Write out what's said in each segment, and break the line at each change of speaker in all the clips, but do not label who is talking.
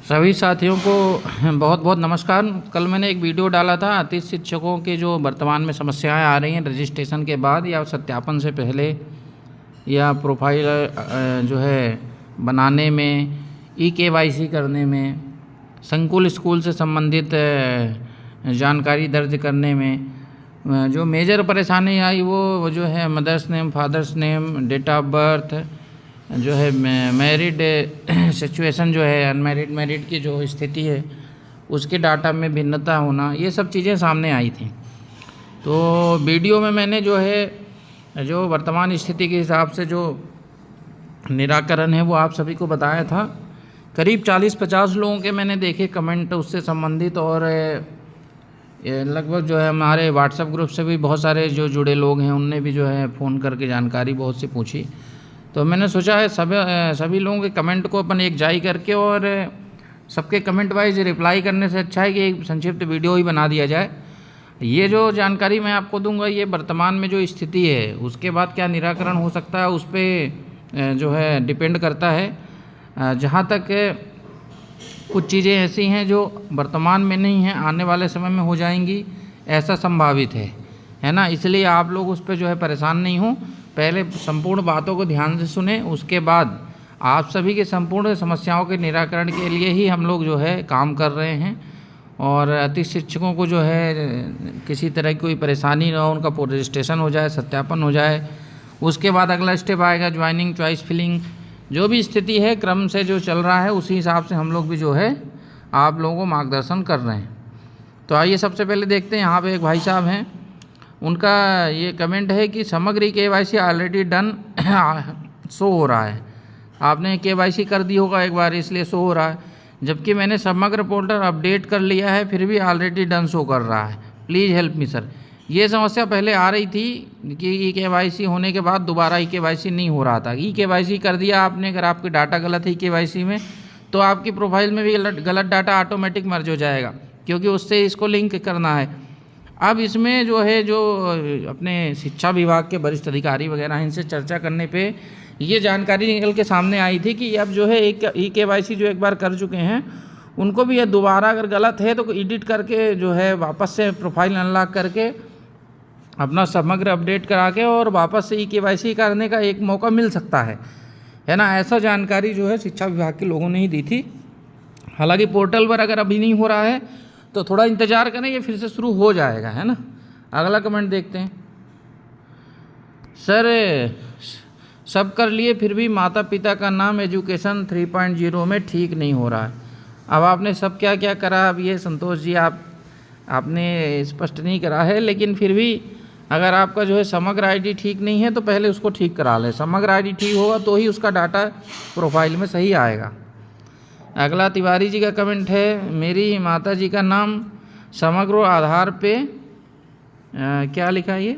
सभी साथियों को बहुत बहुत नमस्कार। कल मैंने एक वीडियो डाला था अतिथि शिक्षकों के जो वर्तमान में समस्याएं आ रही हैं रजिस्ट्रेशन के बाद या सत्यापन से पहले या प्रोफाइल जो है बनाने में, ई-केवाईसी करने में, संकुल स्कूल से संबंधित जानकारी दर्ज करने में जो मेजर परेशानी आई वो जो है mother's name, father's name, date of birth, जो है मैरिड सिचुएशन जो है, अनमैरिड मैरिड की जो स्थिति है उसके डाटा में भिन्नता होना, ये सब चीज़ें सामने आई थी। तो वीडियो में मैंने जो है जो वर्तमान स्थिति के हिसाब से जो निराकरण है वो आप सभी को बताया था। करीब 40-50 लोगों के मैंने देखे कमेंट उससे संबंधित, और लगभग जो है हमारे व्हाट्सएप ग्रुप से भी बहुत सारे जो जुड़े लोग हैं उनने भी जो है फ़ोन करके जानकारी बहुत सी पूछी। तो मैंने सोचा है सभी लोगों के कमेंट को अपन एक जाई करके और सबके कमेंट वाइज रिप्लाई करने से अच्छा है कि एक संक्षिप्त वीडियो ही बना दिया जाए। ये जो जानकारी मैं आपको दूंगा ये वर्तमान में जो स्थिति है उसके बाद क्या निराकरण हो सकता है उस पर जो है डिपेंड करता है। जहाँ तक कुछ चीज़ें ऐसी हैं जो वर्तमान में नहीं हैं, आने वाले समय में हो जाएंगी ऐसा संभावित है ना। इसलिए आप लोग उस पर जो है परेशान नहीं हो, पहले संपूर्ण बातों को ध्यान से सुने, उसके बाद आप सभी के संपूर्ण समस्याओं के निराकरण के लिए ही हम लोग जो है काम कर रहे हैं। और अतिथि शिक्षकों को जो है किसी तरह की कोई परेशानी ना हो, उनका रजिस्ट्रेशन हो जाए, सत्यापन हो जाए, उसके बाद अगला स्टेप आएगा ज्वाइनिंग, चॉइस फिलिंग, जो भी स्थिति है क्रम से जो चल रहा है उसी हिसाब से हम लोग भी जो है आप लोगों को मार्गदर्शन कर रहे हैं। तो आइए सबसे पहले देखते हैं, यहाँ पे एक भाई साहब हैं, उनका ये कमेंट है कि समग्र ई-केवाईसी ऑलरेडी डन शो हो रहा है। आपने केवाईसी कर दी होगा एक बार इसलिए शो हो रहा है, जबकि मैंने समग्र पोर्टल अपडेट कर लिया है फिर भी ऑलरेडी डन शो कर रहा है। Please help me sir. ये समस्या पहले आ रही थी कि ई-केवाईसी होने के बाद दोबारा ई-केवाईसी नहीं हो रहा था। ई-केवाईसी कर दिया आपने, अगर आपके डाटा गलत है ई-केवाईसी में तो आपकी प्रोफाइल में भी गलत डाटा ऑटोमेटिक मर्ज हो जाएगा, क्योंकि उससे इसको लिंक करना है। अब इसमें जो है जो अपने शिक्षा विभाग के वरिष्ठ अधिकारी वगैरह इनसे चर्चा करने पे ये जानकारी निकल के सामने आई थी कि अब जो है एक ई-केवाईसी जो एक बार कर चुके हैं उनको भी ये दोबारा अगर गलत है तो एडिट करके जो है वापस से प्रोफाइल अनलॉक करके अपना समग्र अपडेट करा के और वापस से ई-केवाईसी करने का एक मौका मिल सकता है ना। ऐसा जानकारी जो है शिक्षा विभाग के लोगों ने ही दी थी। हालांकि पोर्टल पर अगर अभी नहीं हो रहा है तो थोड़ा इंतज़ार करें, ये फिर से शुरू हो जाएगा, है ना। अगला कमेंट देखते हैं। सर सब कर लिए फिर भी माता पिता का नाम एजुकेशन 3.0 में ठीक नहीं हो रहा है। अब आपने सब क्या क्या करा, अब ये संतोष जी आपने स्पष्ट नहीं करा है, लेकिन फिर भी अगर आपका जो है समग्र आईडी ठीक नहीं है तो पहले उसको ठीक करा लें। समग्र आईडी ठीक होगा तो ही उसका डाटा प्रोफाइल में सही आएगा। अगला तिवारी जी का कमेंट है, मेरी माता जी का नाम समग्र आधार पे क्या लिखा है ये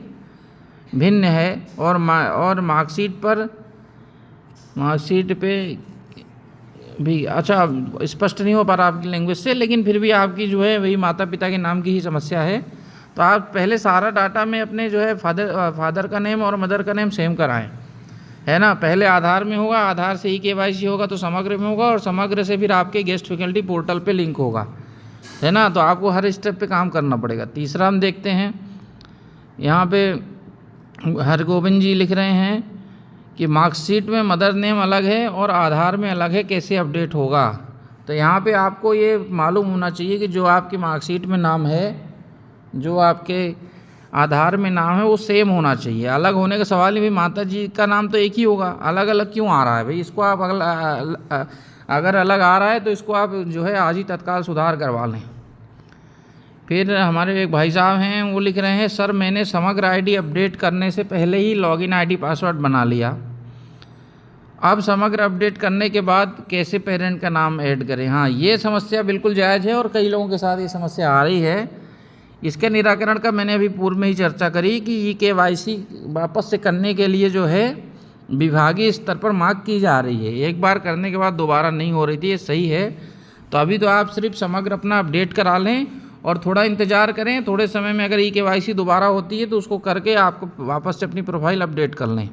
भिन्न है और मार्कशीट पे भी अच्छा स्पष्ट नहीं हो पा रहा आपकी लैंग्वेज से, लेकिन फिर भी आपकी जो है वही माता पिता के नाम की ही समस्या है। तो आप पहले सारा डाटा में अपने जो है फादर का नेम और मदर का नेम सेम कराएं, है ना। पहले आधार में होगा, आधार से ई-केवाईसी होगा तो समग्र में होगा, और समग्र से फिर आपके गेस्ट फैकल्टी पोर्टल पे लिंक होगा, है ना। तो आपको हर स्टेप पे काम करना पड़ेगा। तीसरा हम देखते हैं, यहाँ पे हरगोविंद जी लिख रहे हैं कि मार्कशीट में मदर नेम अलग है और आधार में अलग है, कैसे अपडेट होगा। तो यहाँ पे आपको ये मालूम होना चाहिए कि जो आपकी मार्कशीट में नाम है, जो आपके आधार में नाम है वो सेम होना चाहिए। अलग होने का सवाल ही, भाई माता जी का नाम तो एक ही होगा, अलग अलग क्यों आ रहा है भाई। इसको आप अगर अलग आ रहा है तो इसको आप जो है आज ही तत्काल सुधार करवा लें। फिर हमारे एक भाई साहब हैं, वो लिख रहे हैं, सर मैंने समग्र आईडी अपडेट करने से पहले ही लॉगिन आईडी पासवर्ड बना लिया, अब समग्र अपडेट करने के बाद कैसे पेरेंट का नाम ऐड करें। हाँ, ये समस्या बिल्कुल जायज़ है और कई लोगों के साथ ये समस्या आ रही है। इसके निराकरण का मैंने अभी पूर्व में ही चर्चा करी कि ई-केवाईसी वापस से करने के लिए जो है विभागीय स्तर पर मांग की जा रही है। एक बार करने के बाद दोबारा नहीं हो रही थी, ये सही है। तो अभी तो आप सिर्फ समग्र अपना अपडेट करा लें और थोड़ा इंतज़ार करें। थोड़े समय में अगर ई-केवाईसी दोबारा होती है तो उसको करके आपको वापस से अपनी प्रोफाइल अपडेट कर लें।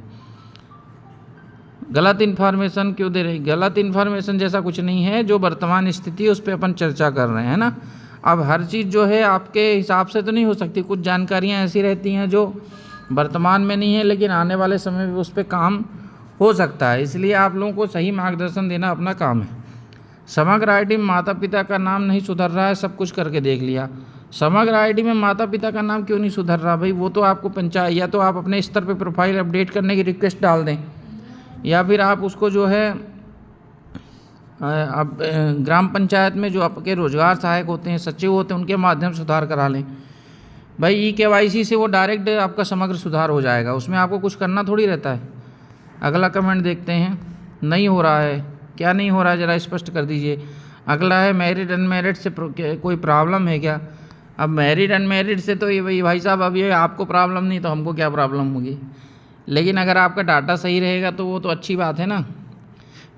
गलत इन्फॉर्मेशन क्यों दे रही? गलत इन्फॉर्मेशन जैसा कुछ नहीं है, जो वर्तमान स्थिति है उस पर अपन चर्चा कर रहे हैं ना। अब हर चीज़ जो है आपके हिसाब से तो नहीं हो सकती, कुछ जानकारियाँ ऐसी रहती हैं जो वर्तमान में नहीं है लेकिन आने वाले समय में उस पर काम हो सकता है, इसलिए आप लोगों को सही मार्गदर्शन देना अपना काम है। समग्र आईडी में माता पिता का नाम नहीं सुधर रहा है, सब कुछ करके देख लिया, समग्र आईडी में माता पिता का नाम क्यों नहीं सुधर रहा भाई? वो तो आपको पंचायत, या तो आप अपने स्तर पे प्रोफाइल अपडेट करने की रिक्वेस्ट डाल दें, या फिर आप उसको जो है अब ग्राम पंचायत में जो आपके रोजगार सहायक होते हैं, सचिव होते हैं, उनके माध्यम से सुधार करा लें भाई। KYC से वो डायरेक्ट आपका समग्र सुधार हो जाएगा, उसमें आपको कुछ करना थोड़ी रहता है। अगला कमेंट देखते हैं, नहीं हो रहा है, क्या नहीं हो रहा है ज़रा स्पष्ट कर दीजिए। अगला है मैरिड अनमैरिड से कोई प्रॉब्लम है क्या? अब मैरिड अनमैरिड से तो ये भाई साहब, अब ये आपको प्रॉब्लम नहीं तो हमको क्या प्रॉब्लम होगी, लेकिन अगर आपका डाटा सही रहेगा तो वो तो अच्छी बात है ना।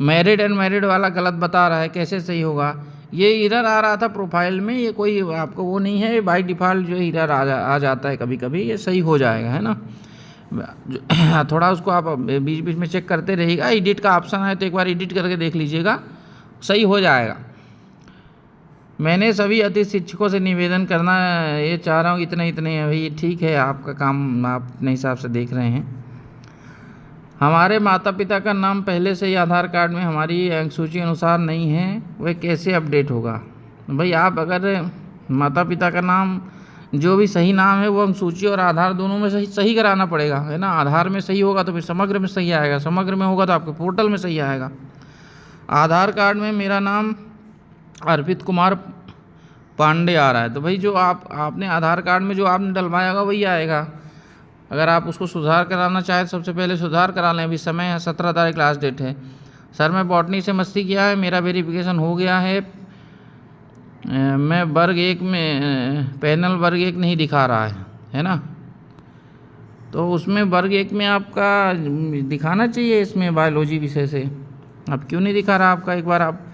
मैरिड अनमैरिड वाला गलत बता रहा है, कैसे सही होगा? ये एरर आ रहा था प्रोफाइल में, ये कोई आपको वो नहीं है, बाय डिफ़ॉल्ट जो एरर आ जाता है कभी कभी, ये सही हो जाएगा है ना। थोड़ा उसको आप बीच बीच में चेक करते रहिएगा, एडिट का ऑप्शन है तो एक बार एडिट करके देख लीजिएगा, सही हो जाएगा। मैंने सभी अतिथि शिक्षकों से निवेदन करना ये चाह रहा हूँ, इतने है भाई, ठीक है, आपका काम आप अपने हिसाब से देख रहे हैं। हमारे माता पिता का नाम पहले से ही आधार कार्ड में हमारी अंक सूची अनुसार नहीं है, वह कैसे अपडेट होगा? भाई आप अगर माता पिता का नाम जो भी सही नाम है वो अंक सूची और आधार दोनों में सही कराना पड़ेगा, है ना। आधार में सही होगा तो फिर समग्र में सही आएगा, समग्र में होगा तो आपके पोर्टल में सही आएगा। आधार कार्ड में मेरा नाम अर्पित कुमार पांडे आ रहा है, तो भाई जो आपने आधार कार्ड में जो आपने डलवाया होगा वही आएगा। अगर आप उसको सुधार कराना चाहें तो सबसे पहले सुधार करा लें, अभी समय है, 17 तारीख लास्ट डेट है। सर मैं बॉटनी से मस्ती किया है, मेरा वेरिफिकेशन हो गया है, मैं वर्ग 1 में पैनल वर्ग 1 नहीं दिखा रहा है ना। तो उसमें वर्ग 1 में आपका दिखाना चाहिए, इसमें बायोलॉजी विषय से अब क्यों नहीं दिखा रहा आपका? एक बार आप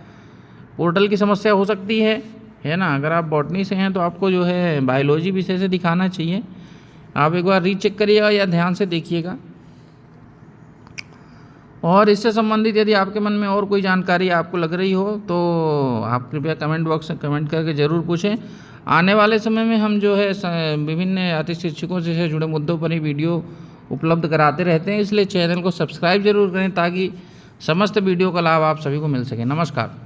पोर्टल की समस्या हो सकती है ना। अगर आप बॉटनी से हैं तो आपको जो है बायोलॉजी विषय से दिखाना चाहिए, आप एक बार रीचेक करिएगा या ध्यान से देखिएगा। और इससे संबंधित यदि आपके मन में और कोई जानकारी आपको लग रही हो तो आप कृपया कमेंट बॉक्स में कमेंट करके ज़रूर पूछें। आने वाले समय में हम जो है विभिन्न अतिथि शिक्षकों से जुड़े मुद्दों पर ही वीडियो उपलब्ध कराते रहते हैं, इसलिए चैनल को सब्सक्राइब जरूर करें ताकि समस्त वीडियो का लाभ आप सभी को मिल सके। नमस्कार।